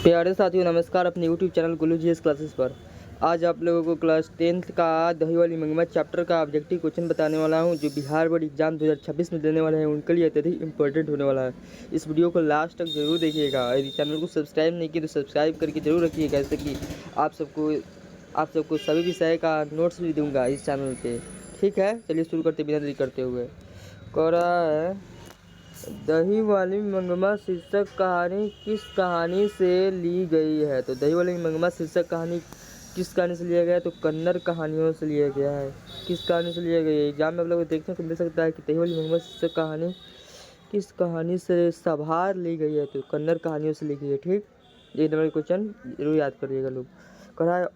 प्यारे साथियों नमस्कार, अपने यूट्यूब चैनल गुल्लू जीएस क्लासेस पर आज आप लोगों को क्लास 10th का दही वाली मंगमा चैप्टर का ऑब्जेक्टिव क्वेश्चन बताने वाला हूं, जो बिहार बोर्ड एग्जाम 2026 में देने वाले हैं उनके लिए अत्यधिक इंपॉर्टेंट होने वाला है। इस वीडियो को लास्ट तक जरूर देखिएगा। यदि चैनल को सब्सक्राइब नहीं किया तो सब्सक्राइब करके जरूर रखिएगा, जैसे कि आप सबको सभी विषय का नोट्स भी दूंगा इस चैनल पर। ठीक है, चलिए शुरू करते बिना देरी करते हुए। कह रहा है दही वाली मंगमा शीर्षक कहानी किस कहानी से ली गई है। तो दही वाली मंगमा शीर्षक कहानी किस कहानी से लिया गया है, तो कन्नड़ कहानियों से लिया गया है। किस कहानी से लिया गया है, एग्जाम में आप लोग देखने को मिल सकता है कि दही वाली मंगमा शीर्षक कहानी किस कहानी से सभार ली गई है, तो कन्नड़ कहानियों से ली गई है। ठीक, ये नंबर क्वेश्चन जरूर याद करिएगा लोग। कह रहा है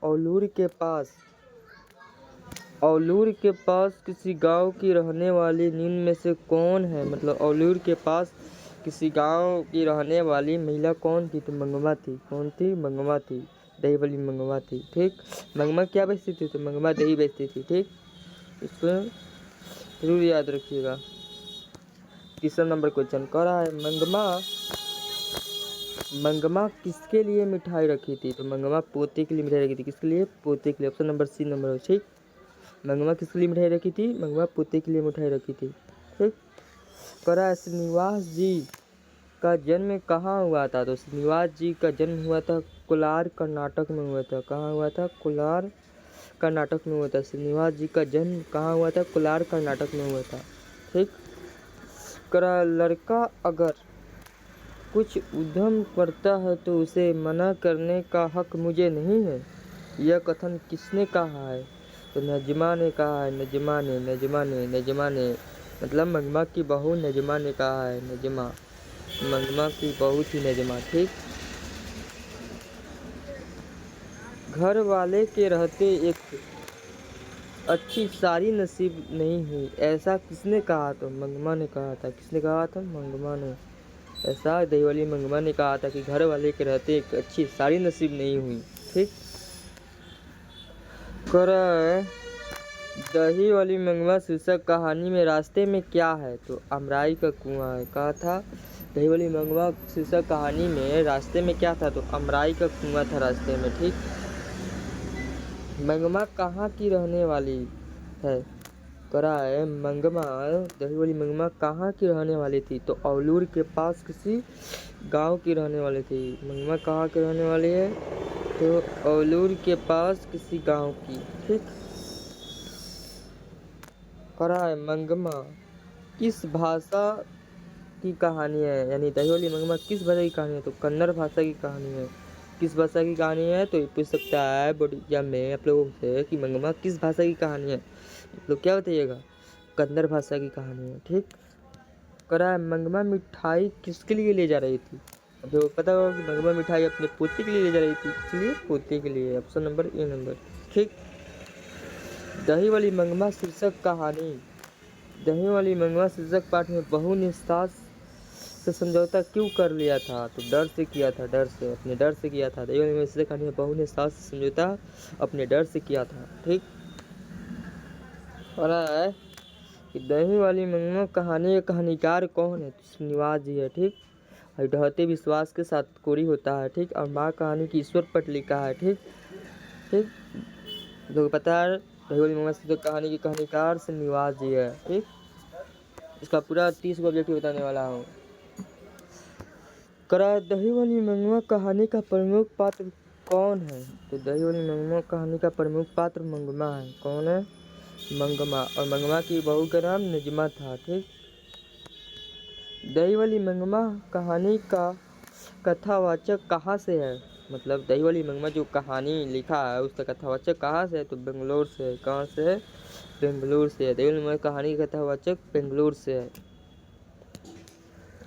औलूर के पास किसी गांव की रहने वाली निम्न में से कौन है। मतलब औलूर के पास किसी गांव की रहने वाली महिला कौन थी, तो मंगमा थी। कौन थी? मंगमा थी, दही वाली मंगमा थी। ठीक, मंगमा क्या बेचती थी, तो मंगमा दही बेचती थी। ठीक, इसको जरूर याद रखिएगा। तीसरा नंबर क्वेश्चन कह रहा है मंगमा किसके लिए मिठाई रखी थी, तो मंगमा पोते के लिए मिठाई रखी थी। किसके लिए? पोते के लिए। ऑप्शन नंबर सी नंबर है। ठीक, मंगमा किसके लिए मिठाई रखी थी? मंगमा पोते के लिए मिठाई रखी थी। ठीक, कह रहा है श्रीनिवास जी का जन्म कहाँ हुआ था, तो श्रीनिवास जी का जन्म हुआ था कोलार कर्नाटक में हुआ था। कहाँ हुआ था? कोलार कर्नाटक में हुआ था। श्रीनिवास जी का जन्म कहाँ हुआ था? कोलार कर्नाटक में हुआ था। ठीक, कह रहा है लड़का अगर कुछ उद्यम करता है तो उसे मना करने का हक मुझे नहीं है। यह कथन किसने कहा है, तो नजमा ने कहा है। नजमा ने मतलब मंगमा की बहू नजमा ने कहा है। मंगमा की बहू थी नजमा। ठीक, घर वाले के रहते एक अच्छी सारी नसीब नहीं हुई, ऐसा किसने कहा, तो मंगमा ने कहा था। किसने कहा था? मंगमा ने। ऐसा दही वाली मंगमा ने कहा था कि घर वाले के रहते एक अच्छी सारी नसीब नहीं हुई। ठीक, कर दही वाली मंगमा शीर्षक कहानी में रास्ते में क्या है, तो अमराई का कुआं है। कहा था दही वाली मंगमा शीर्षक कहानी में रास्ते में क्या था, तो अमराई का कुआं था रास्ते में। ठीक, मंगमा कहाँ की रहने वाली है। करा है मंगमा दही वाली मंगमा कहाँ की रहने वाली थी, तो औलूर के पास किसी गांव की रहने वाली थी। मंगमा कहाँ की रहने वाली है, तो औलूर के पास किसी गांव की। ठीक, करा है मंगमा किस भाषा की कहानी है, यानी दही वाली मंगमा किस भाषा की कहानी है, तो कन्नड़ भाषा की कहानी है। किस भाषा की कहानी है, तो ये पूछ सकता है बोर्ड एग्जाम में आप लोगों से कि मंगमा किस भाषा की कहानी है, तो क्या बताइएगा? कन्नड़ भाषा की कहानी है। ठीक, करा है मंगमा मिठाई किसके लिए ले जा रही थी, जो पता होगा कि मंगमा मिठाई अपने पोते के लिए ले जा रही थी। इसलिए पोते के लिए। Option number A number. ठीक, दही वाली मंगमा शीर्षक कहानी दही वाली मंगमा शीर्षक पाठ में बहू ने सास से समझौता क्यों कर लिया था, तो डर से किया था। अपने डर से किया था। दही वाली मंगमा शीर्षक कहानी में बहू ने सास से समझौता अपने डर से किया था। ठीक, और है कि दही वाली मंगमा कहानी का कहानीकार कौन है, तो श्रीनिवास जी है। ठीक, ढहते विश्वास के साथ कोरी होता है। ठीक, और माँ कहानी की ईश्वर पट लिखा है। ठीक, जो पता है दही वाली मंगमा शीर्षक कहानी की कहानीकार श्रीनिवास जी है। ठीक, इसका पूरा 30 को ऑब्जेक्टिव बताने वाला हूँ। करा दही वाली मंगमा कहानी का प्रमुख पात्र कौन है, तो दही वाली मंगमा कहानी का प्रमुख पात्र मंगमा है। कौन है? मंगमा, और मंगमा की बहू का नाम नजमा था। ठीक, दही वाली मंगमा कहानी का कथावाचक कहाँ से है, मतलब दही वाली मंगमा जो कहानी लिखा है उसका कथावाचक कहाँ से है, तो बेंगलोर से है। कहाँ से है? बेंगलोर से है। दही वाली मंगमा कहानी का कथावाचक बेंगलोर से है।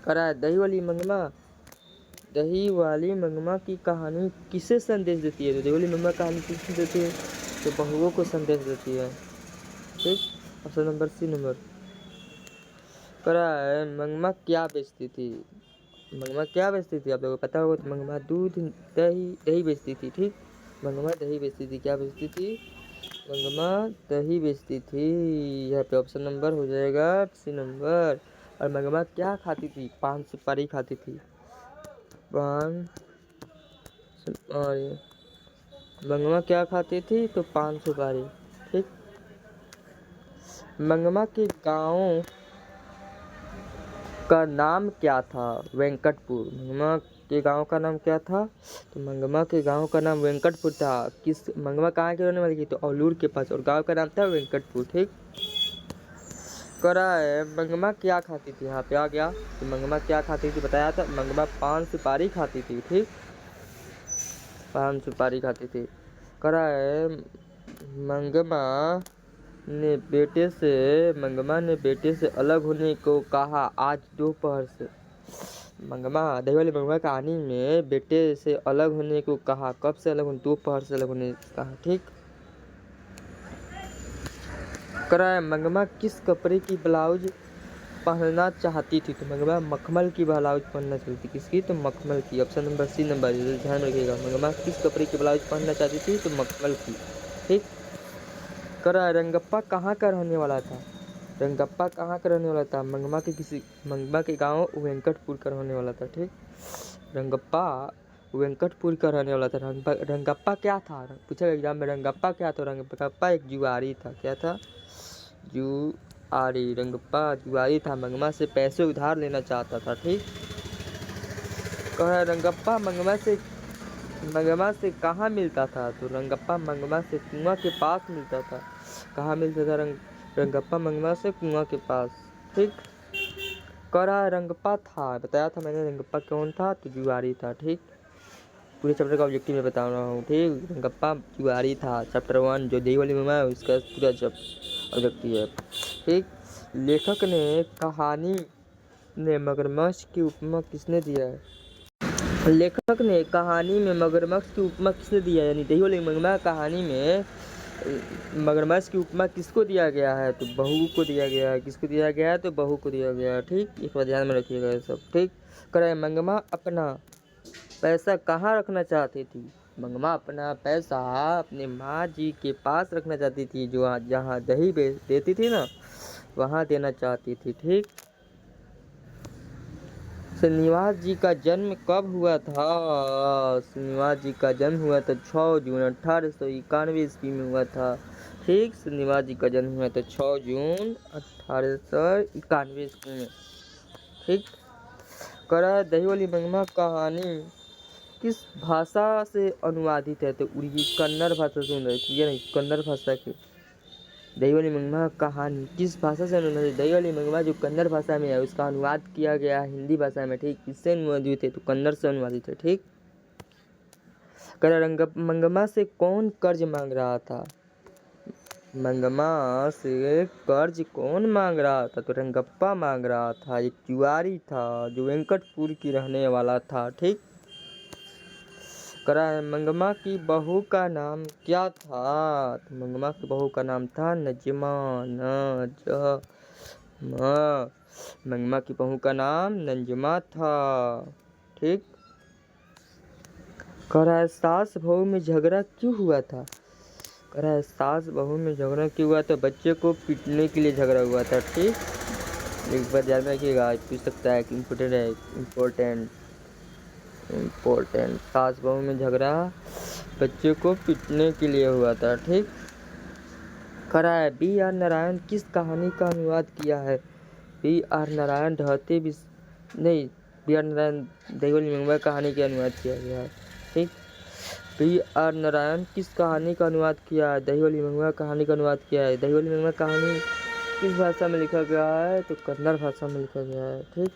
करा दही वाली मंगमा की कहानी किसे संदेश देती है, तो दही वाली मंगमा कहानी किसे देती है, तो बहुओं को संदेश देती है। ठीक, ऑप्शन नंबर सी नंबर। करा है मंगमा क्या बेचती थी, मंगमा क्या बेचती थी आप लोगों को पता होगा, तो मंगमा दूध दही बेचती थी। ठीक, मंगमा दही बेचती थी। क्या बेचती थी? मंगमा दही बेचती थी। यहाँ पे ऑप्शन नंबर हो जाएगा सी नंबर। और मंगमा क्या खाती थी? पान सुपारी खाती थी। पान और ये मंगमा क्या खाती थी? तो पान सुपारी। ठीक। मंगमा के गांव का नाम क्या था? वेंकटपुर। मंगमा के गांव का नाम क्या था? तो मंगमा के गांव का नाम वेंकटपुर था। किस मंगमा कहाँ की रहने वाली थी? तो औलूर के पास, और गांव का नाम था वेंकटपुर। ठीक। करा है मंगमा क्या खाती थी? यहाँ पे आ गया तो मंगमा क्या खाती थी बताया था। मंगमा पान सुपारी खाती थी। ठीक। पान सुपारी खाती थी। करा है मंगमा ने बेटे से अलग होने को कहा आज दोपहर से। मंगमा दही वाली मंगमा कहानी में बेटे से अलग होने को कहा। कब से अलग होने? दोपहर से अलग होने को कहा। ठीक। करा है मंगमा किस कपड़े की ब्लाउज पहनना चाहती थी? तो मंगमा मखमल की ब्लाउज पहनना चाहती थी। किसकी? तो मखमल की। ऑप्शन नंबर सी नंबर ध्यान रखिएगा। मंगमा किस कपड़े की ब्लाउज पहनना चाहती थी? तो मखमल की। ठीक। करा रंगप्पा कहाँ का रहने वाला था? रंगप्पा कहाँ का रहने वाला था? मंगमा के गांव वेंकटपुर का रहने वाला था। ठीक। रंगप्पा वेंकटपुर का रहने वाला था। रंगप्पा क्या था? पूछा एग्जाम में रंगप्पा क्या था? रंगप्पा एक जुआरी था। क्या था? जुआरी। रंगप्पा जुआरी था। मंगमा से पैसे उधार लेना चाहता था। ठीक। कह रंगप्पा मंगमा से कहाँ मिलता था? तो रंगप्पा मंगमा से कुआं के पास मिलता था। कहाँ मिलता था? रंगप्पा मंगमा से कुआं के पास। ठीक। करा रंगप्पा था बताया था मैंने। रंगप्पा कौन था? तो जुआरी था। ठीक। पूरे चैप्टर का ऑब्जेक्टिव मैं बता रहा हूँ। ठीक। रंगप्पा जुआरी था। चैप्टर 1 जो दही वाली मंगमा है उसका पूरा ऑब्जेक्टिव है। ठीक। लेखक ने कहानी ने मगरमच्छ की उपमा किसने दिया है? लेखक ने कहानी में मगरमच्छ की उपमा किसने दिया है? यानी दही वाली मंगमा कहानी में मगरमच्छ की उपमा किसको दिया गया है? तो बहू को दिया गया है। किसको दिया गया है? तो बहू को दिया गया है। ठीक। इस बार ध्यान में रखिएगा ये सब। ठीक। करे मंगमा अपना पैसा कहाँ रखना चाहती थी? मंगमा अपना पैसा अपने माँ जी के पास रखना चाहती थी, जो जहाँ दही देती थी ना वहाँ देना चाहती थी। ठीक। श्रीनिवास जी का जन्म कब हुआ था? श्रीनिवास जी का जन्म हुआ था 6 जून 1891 ईस्वी में हुआ था। ठीक। श्रीनिवास जी का जन्म हुआ था 6 जून 1891 ईस्वी में। ठीक। करा दही वाली मंगमा कहानी किस भाषा से अनुवादित है? तो कन्नड़ भाषा से नहीं, कन्नड़ भाषा की। दही वाली मंगमा कहानी किस भाषा से अनुवादित? दही वाली मंगमा जो कन्नड़ भाषा में है उसका अनुवाद किया गया हिंदी भाषा में। ठीक। किससे अनुवादित है? तो कन्नड़ से अनुवादित है। ठीक। मंगमा से कौन कर्ज मांग रहा था? मंगमा से कर्ज कौन मांग रहा था? तो रंगप्पा मांग रहा था। एक जुआरी था जो वेंकटपुर की रहने वाला था। ठीक। मंगमा की बहू का नाम क्या था? तो मंगमा की बहू का नाम था नजमा। मंगमा की बहू का नाम नंजमा था। ठीक। सास बहू में झगड़ा क्यों हुआ था? सास बहू में झगड़ा क्यों हुआ था? बच्चे को पीटने के लिए झगड़ा हुआ था। ठीक। एक बार ध्यान रखिएगा, पूछ सकता है। इम्पोर्टेंट है, इम्पोर्टेंट। सास बहू में झगड़ा बच्चे को पीटने के लिए हुआ था। ठीक। बी आर नारायण किस कहानी का अनुवाद किया है? B R Narayan B R Narayan दही वाली मंगमा कहानी का अनुवाद किया गया है। ठीक। बी आर नारायण किस कहानी का अनुवाद किया है? दही वाली मंगमा कहानी का अनुवाद किया है। दही वाली मंगमा कहानी किस भाषा में लिखा गया है? तो कन्नड़ भाषा में लिखा गया है। ठीक।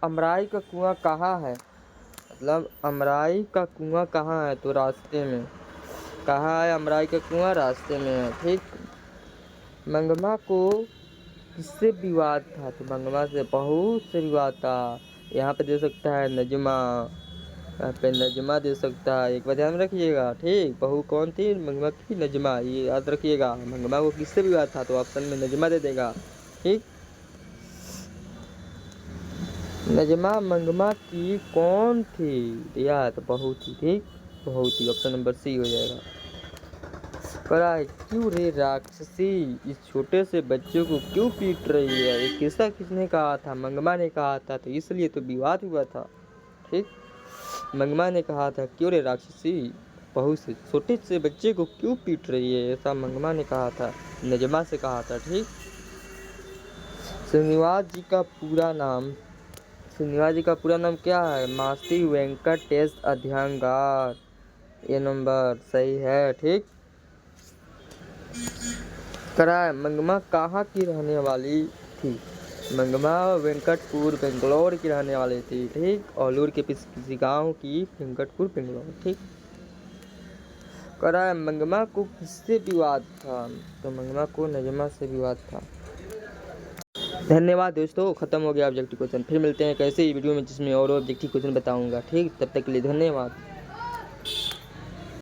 अमराई का कुआं कहाँ है? मतलब अमराई का कुआं कहाँ है? तो रास्ते में। कहाँ है अमराई का कुआं? रास्ते में है। ठीक। मंगमा को किससे विवाद था? तो मंगमा से बहुत से विवाद था। यहाँ पे दे सकता है नजमा, यहाँ पे नजमा दे सकता है। एक बार ध्यान रखिएगा। ठीक। बहू कौन थी? मंगमा की नजमा, ये याद रखिएगा। मंगमा को किससे विवाद था? तो ऑप्शन में नजमा दे देगा। ठीक। नजमा मंगमा की कौन थी? दिया है तो बहू थी। ठीक। बहू थी। ऑप्शन नंबर सी हो जाएगा। क्यों रे राक्षसी इस छोटे से बच्चे को क्यों पीट रही है? ये किस्सा किसने कहा था? मंगमा ने कहा था, तो इसलिए तो विवाद हुआ था। ठीक। मंगमा ने कहा था, क्यों रे राक्षसी, बहू से छोटे से बच्चे को क्यों पीट रही है, ऐसा मंगमा ने कहा था, नजमा से कहा था। ठीक। श्रीनिवास जी का पूरा नाम क्या है, मास्ती वेंकटेश अध्यंगार, ये नंबर सही है। ठीक। कराए मंगमा कहाँ की रहने वाली थी, मंगमा वेंकटपुर बेंगलोर की रहने वाली थी। ठीक। औलूर के किसी गांव की, वेंकटपुर बेंगलोर। ठीक। कराए मंगमा को किससे विवाद था, तो मंगमा को नजमा से विवाद था। धन्यवाद दोस्तों, खत्म हो गया ऑब्जेक्टिव क्वेश्चन। फिर मिलते हैं कैसे ही वीडियो में जिसमें और ऑब्जेक्टिव क्वेश्चन बताऊंगा। ठीक। तब तक के लिए धन्यवाद।